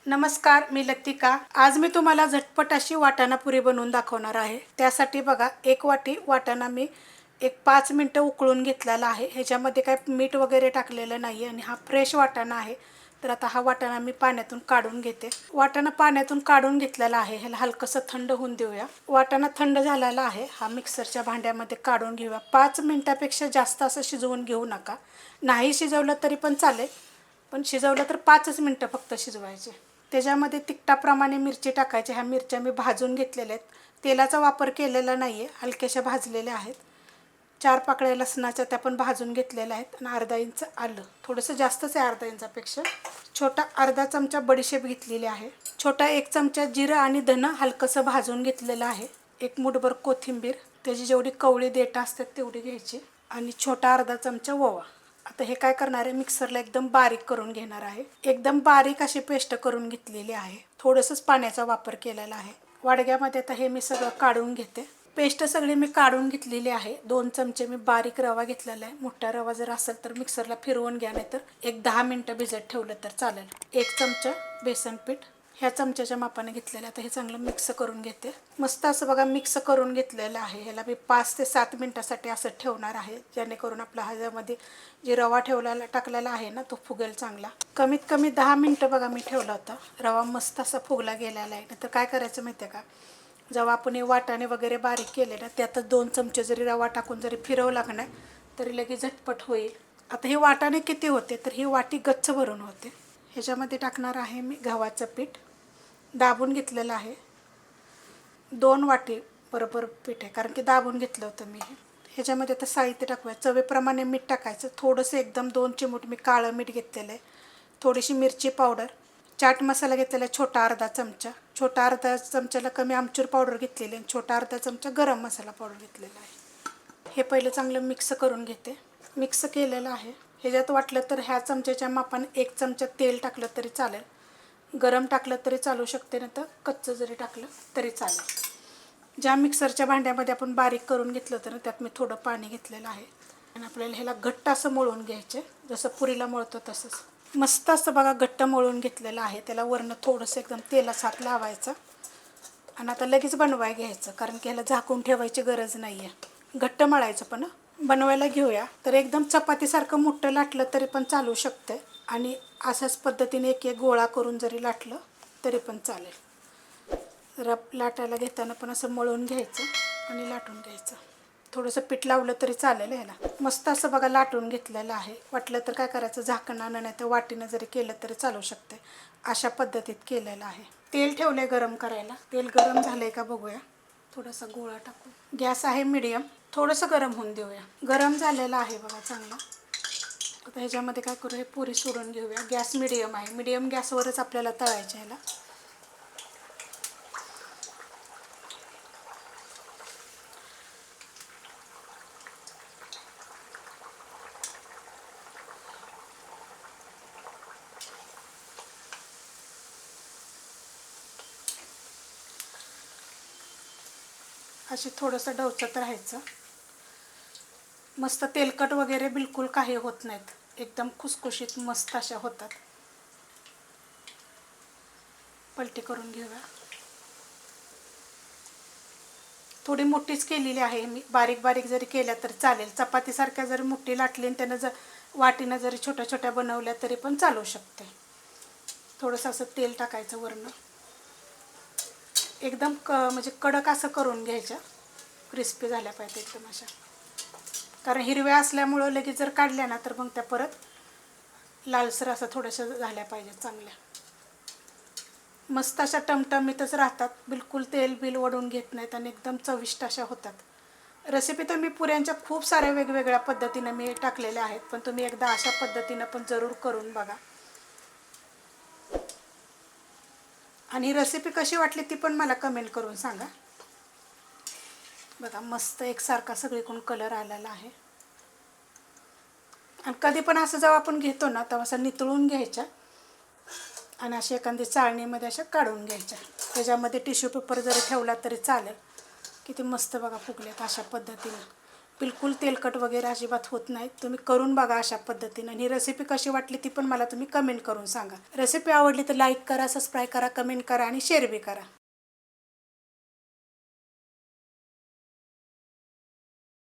नमस्कार, मी लतिका। आज मी तुम्हाला झटपट अशी वाटाणा पुरी बनवून दाखवणार आहे। त्यासाठी बघा, एक वाटी वाटाणा मी 5 मिनिटं उकळून घेतलेला आहे। ह्याच्यामध्ये काही मीठ वगैरे टाकलेलं नाही आणि हा फ्रेश वाटाणा आहे। तर आता हा वाटाणा मी पाण्यातून काढून घेते। वाटाणा पाण्यातून काढून घेतलेला आहे। ह्याला हलकसं थंड होऊन देऊया। वाटाणा थंड झालेला आहे। हा मिक्सरच्या भांड्यामध्ये काढून घेऊया। 5 मिनिटापेक्षा जास्त असं शिजवून घेऊ नका। नाही शिजवलं तरी पण चालेल, पण शिजवलं तर 5च मिनिटं फक्त शिजवायचे। त्याच्यामध्ये तिखटाप्रमाणे मिरची टाकायची। ह्या मिरच्या मी भाजून घेतलेल्या आहेत। तेलाचा वापर केलेला नाही आहे, हलक्याशा भाजलेल्या आहेत। 4 पाकळ्या लसणाच्या त्या पण भाजून घेतलेल्या आहेत आणि अर्धा इंच आलं, थोडंसं जास्तच आहे अर्धा इंचापेक्षा। छोटा अर्धा चमचा बडीशेप घेतलेली आहे। छोटा 1 चमचा जिरं आणि धनं हलकंसं भाजून घेतलेलं आहे। 1 मूठभर कोथिंबीर, त्याची जेवढी कवळी देठ असतात तेवढी घ्यायची आणि छोटा अर्धा चमचा ओवा। आता हे काय करणार आहे, मिक्सरला एकदम बारीक करून घेणार आहे। एकदम बारीक अशी पेस्ट करून घेतलेली आहे। थोडंसंच पाण्याचा वापर केलेला आहे। वाडग्यामध्ये आता हे मी सगळं काढून घेते। पेस्ट सगळी मी काढून घेतलेली आहे। 2 चमचे मी बारीक रवा घेतलेला आहे। मोठा रवा जर असेल तर मिक्सरला फिरवून घ्या, नाहीतर एक 10 मिनिटं भिजत ठेवलं तर चालेल। 1 चमचा बेसन पीठ ह्या चमच्याच्या मापाने घेतलेलं। आता हे चांगलं मिक्स करून घेते। मस्त असं बघा मिक्स करून घेतलेलं आहे। ह्याला मी 5 ते 7 मिनिटासाठी असं ठेवणार आहे, जेणेकरून आपला ह्याच्यामध्ये जे रवा ठेवलेला टाकलेला आहे ना, तो फुगेल चांगला। कमीत कमी 10 मिनिटं बघा मी ठेवला होता। रवा मस्त असा फुगला गेलेला आहे। नंतर काय करायचं माहिती आहे का, जेव्हा आपण हे वाटाणे वगैरे बारीक केले ना, त्यातच 2 चमचे जरी रवा टाकून जरी फिरवला का नाही, तरी लगेच झटपट होईल। आता हे वाटाणे किती होते, तर ही वाटी गच्च भरून होते। ह्याच्यामध्ये टाकणार आहे मी गव्हाचं पीठ, दाबून घेतलेलं आहे। 2 वाटी बरोबर पीठ आहे, कारण की दाबून घेतलं होतं मी हे। ह्याच्यामध्ये आता साहित्य टाकूया। चवीप्रमाणे मीठ टाकायचं, थोडंसं एकदम 2 चिमूट मी काळं मीठ घेतलेलं आहे। थोडीशी मिरची पावडर, चाट मसाला घेतलेला आहे छोटा अर्धा चमचा। छोटा अर्धा चमच्याला कमी आमचूर पावडर घेतलेली आणि छोटा अर्धा चमचा गरम मसाला पावडर घेतलेला आहे। हे पहिलं चांगलं मिक्स करून घेते। मिक्स केलेलं आहे। ह्याच्यात वाटलं तर ह्या चमच्याच्या मापाने 1 चमचा तेल टाकलं तरी चालेल। गरम टाकलं तरी चालू शकते, नाही तर कच्चं जरी टाकलं तरी चालेल। ज्या मिक्सरच्या भांड्यामध्ये आपण बारीक करून घेतलं होतं ना, त्यात मी थोडं पाणी घेतलेलं आहे आणि आपल्याला ह्याला घट्ट असं मळून घ्यायचे, जसं पुरीला मळतो तसंच। मस्त असं बघा घट्ट मळून घेतलेलं आहे। त्याला वरनं थोडंसं एकदम तेलाचा हात लावायचं आणि आता लगेच बनवायला घ्यायचं, कारण की ह्याला झाकून ठेवायची गरज नाही आहे। घट्ट मळायचं पण बनवायला घेऊया तर एकदम चपातीसारखं मोठं लाटलं तरी पण चालू शकते आणि अशाच पद्धतीने एक एक गोळा करून जरी लाटलं तरी पण चालेल। लाटायला घेताना पण असं मळून घ्यायचं आणि लाटून घ्यायचं। थोडंसं पीठ लावलं तरी चालेल ह्याला। मस्त असं बघा लाटून घेतलेलं आहे। वाटलं तर काय करायचं, झाकणानं नाही तर वाटीनं जरी केलं तरी चालू शकते। अशा पद्धतीत केलेलं आहे। तेल ठेवलंय गरम करायला। तेल गरम झालंय का बघूया। थोडासा गोळा टाकू। गॅस आहे मीडियम, थोडंसं गरम होऊन देऊया। गरम झालेलं आहे बघा चांगलं। आता ह्याच्यामध्ये काय करू, हे पुरी सोडून घेऊया। गॅस मीडियम आहे, मीडियम गॅसवरच आपल्याला तळायचं ह्याला। अशी थोडंसं डवचत राहायचं। मस्त तेलकट वगैरे बिलकुल काही होत नाहीत, एकदम खुसखुशीत मस्त अशा होतात। पलटी करून घेऊया। थोडी मोठीच केलेली आहे मी, बारीक बारीक जरी केल्या तर चालेल। चपातीसारख्या जरी मोठी लाटली आणि त्यानं जर वाटीनं जरी छोट्या छोट्या बनवल्या तरी पण चालू शकते। थोडंसं असं तेल टाकायचं वरनं, एकदम म्हणजे कडक असं करून घ्यायच्या, क्रिस्पी झाल्या पाहिजे एकदम अशा। कारण हिरव्या असल्यामुळं लगेच जर काढल्या ना तर मग त्या परत लालसर असं थोड्याशा झाल्या पाहिजेत चांगल्या। मस्त अशा टमटमीतच राहतात, बिलकुल तेल बिल वडून घेत नाहीत आणि एकदम चविष्ट अशा होतात। रेसिपी तर मी पुऱ्यांच्या खूप साऱ्या वेगवेगळ्या पद्धतीनं मी टाकलेल्या आहेत, पण तुम्ही एकदा अशा पद्धतीनं पण जरूर करून बघा। आणि ही रेसिपी कशी वाटली ती पण मला कमेंट करून सांगा। बघा मस्त एकसारखा सगळीकडून कलर आलेला आहे। आणि कधी पण असं जेव्हा आपण घेतो ना, तेव्हा असं नितळून घ्यायच्या आणि अशा एखादी चाळणीमध्ये अशा काढून घ्यायच्या। त्याच्यामध्ये टिश्यू पेपर जरी ठेवला तरी चालेल। किती मस्त बघा फुगलेत अशा पद्धतीनं। बिलकुल तेलकट वगैरे अजिबात होत नाही. तुम्ही करून बघा अशा पद्धतीनं. आणि ही रेसिपी कशी वाटली ती पण मला तुम्ही कमेंट करून सांगा. रेसिपी आवडली तर लाईक करा, सबस्क्राईब करा, कमेंट करा आणि शेअर बी करा.